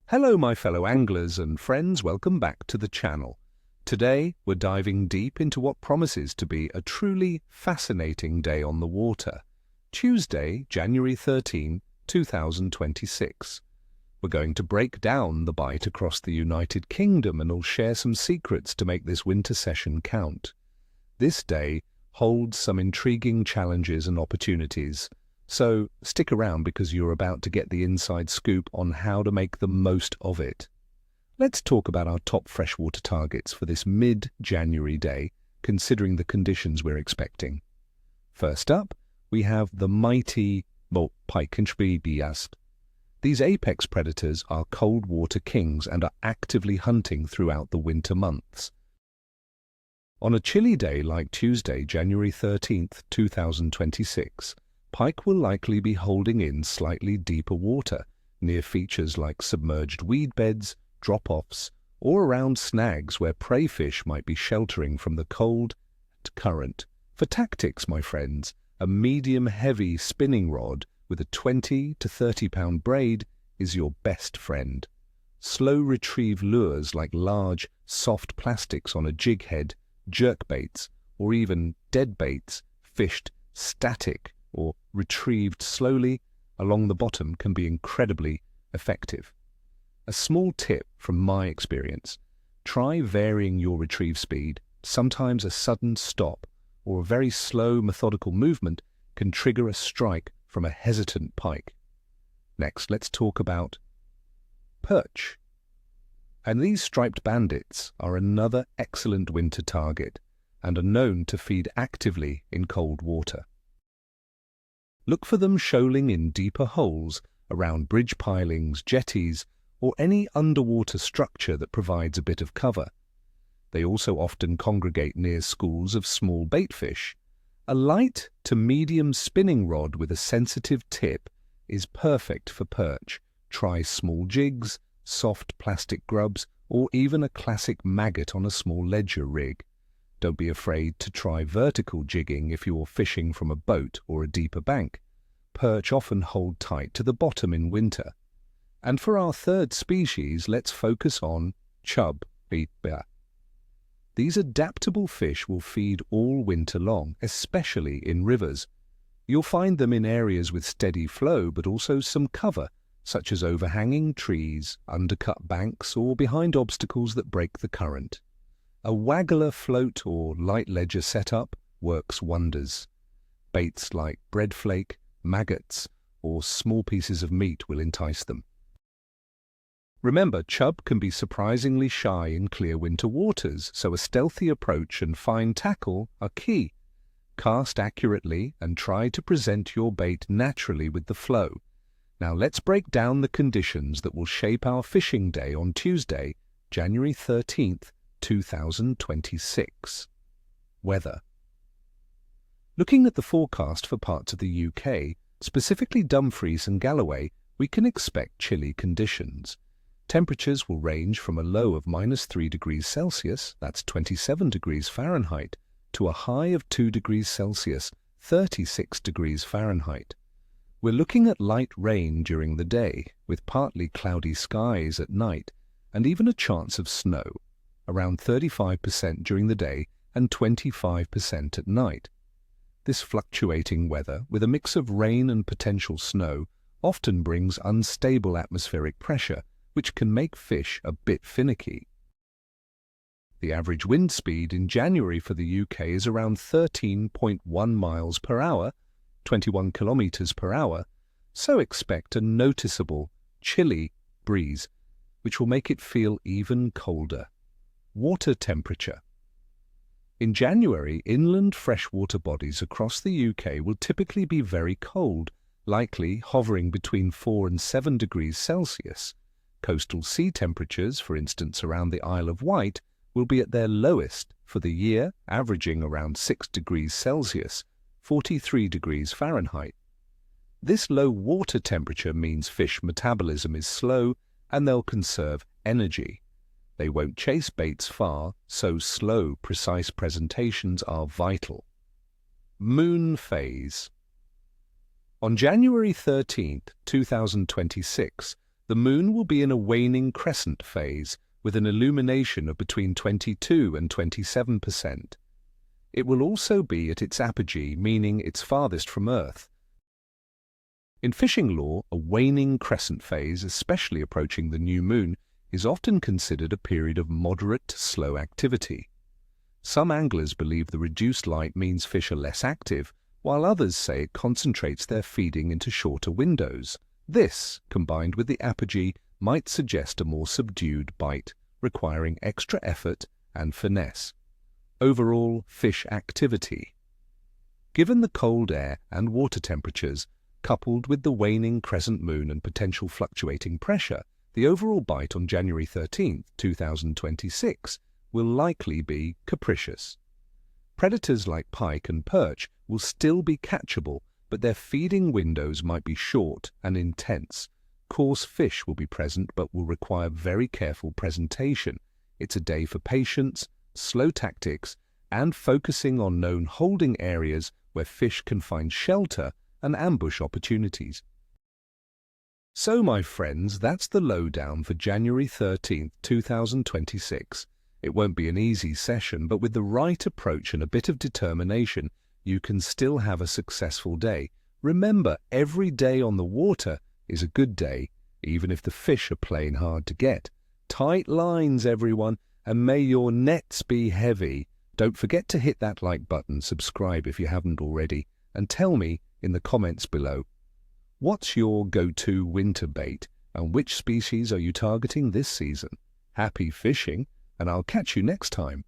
Hello my fellow anglers and friends, welcome back to the channel. Today we're diving deep into what promises to be a truly fascinating day on the water. Tuesday, January 13, 2026. We're going to break down the bite across the United Kingdom and I'll share some secrets to make this winter session count. This day holds some intriguing challenges and opportunities. So stick around because you're about to get the inside scoop on how to make the most of it. Let's talk about our top freshwater targets for this mid-January day, considering the conditions we're expecting. First up, we have the mighty Pike and Chub. These apex predators are cold water kings and are actively hunting throughout the winter months. On a chilly day like Tuesday, January 13th, 2026, pike will likely be holding in slightly deeper water, near features like submerged weed beds, drop-offs, or around snags where prey fish might be sheltering from the cold current. For tactics, my friends, a medium-heavy spinning rod with a 20 to 30-pound braid is your best friend. Slow-retrieve lures like large, soft plastics on a jig head, jerkbaits, or even dead baits fished static or retrieved slowly along the bottom can be incredibly effective. A small tip from my experience: try varying your retrieve speed. Sometimes a sudden stop or a very slow methodical movement can trigger a strike from a hesitant pike. Next, let's talk about perch. And these striped bandits are another excellent winter target and are known to feed actively in cold water. Look for them shoaling in deeper holes around bridge pilings, jetties, or any underwater structure that provides a bit of cover. They also often congregate near schools of small baitfish. A light to medium spinning rod with a sensitive tip is perfect for perch. Try small jigs, soft plastic grubs, or even a classic maggot on a small ledger rig. Don't be afraid to try vertical jigging if you're fishing from a boat or a deeper bank. Perch often hold tight to the bottom in winter. And for our third species, let's focus on chub. These adaptable fish will feed all winter long, especially in rivers. You'll find them in areas with steady flow but also some cover, such as overhanging trees, undercut banks, or behind obstacles that break the current. A waggler float or light ledger setup works wonders. Baits like bread flake, maggots, or small pieces of meat will entice them. Remember, chub can be surprisingly shy in clear winter waters, so a stealthy approach and fine tackle are key. Cast accurately and try to present your bait naturally with the flow. Now let's break down the conditions that will shape our fishing day on Tuesday, January 13th, 2026. Weather. Looking at the forecast for parts of the UK, specifically Dumfries and Galloway, we can expect chilly conditions. Temperatures will range from a low of -3 degrees Celsius, that's 27 degrees Fahrenheit, to a high of 2 degrees Celsius, 36 degrees Fahrenheit. We're looking at light rain during the day, with partly cloudy skies at night, and even a chance of snow, around 35% during the day and 25% at night. This fluctuating weather, with a mix of rain and potential snow, often brings unstable atmospheric pressure, which can make fish a bit finicky. The average wind speed in January for the UK is around 13.1 miles per hour, 21 kilometers per hour, so expect a noticeable, chilly breeze, which will make it feel even colder. Water temperature. In January, inland freshwater bodies across the UK will typically be very cold, likely hovering between 4 and 7 degrees Celsius. Coastal sea temperatures, for instance around the Isle of Wight, will be at their lowest for the year, averaging around 6 degrees Celsius, 43 degrees Fahrenheit. This low water temperature means fish metabolism is slow and they'll conserve energy. They won't chase baits far, so slow, precise presentations are vital. Moon phase. On January 13th, 2026, The moon will be in a waning crescent phase with an illumination of between 22 and 27%. It will also be at its apogee, meaning it's farthest from Earth. In fishing lore, a waning crescent phase, especially approaching the new moon, is often considered a period of moderate to slow activity. Some anglers believe the reduced light means fish are less active, while others say it concentrates their feeding into shorter windows. This, combined with the apogee, might suggest a more subdued bite, requiring extra effort and finesse. Overall fish activity. Given the cold air and water temperatures, coupled with the waning crescent moon and potential fluctuating pressure, the overall bite on January 13, 2026 will likely be capricious. Predators like pike and perch will still be catchable, but their feeding windows might be short and intense. Coarse fish will be present but will require very careful presentation. It's a day for patience, slow tactics, and focusing on known holding areas where fish can find shelter and ambush opportunities. So, my friends, that's the lowdown for January 13, 2026. It won't be an easy session, but with the right approach and a bit of determination, you can still have a successful day. Remember, every day on the water is a good day, even if the fish are playing hard to get. Tight lines, everyone, and may your nets be heavy. Don't forget to hit that like button, subscribe if you haven't already, and tell me in the comments below, what's your go-to winter bait and which species are you targeting this season? Happy fishing, and I'll catch you next time.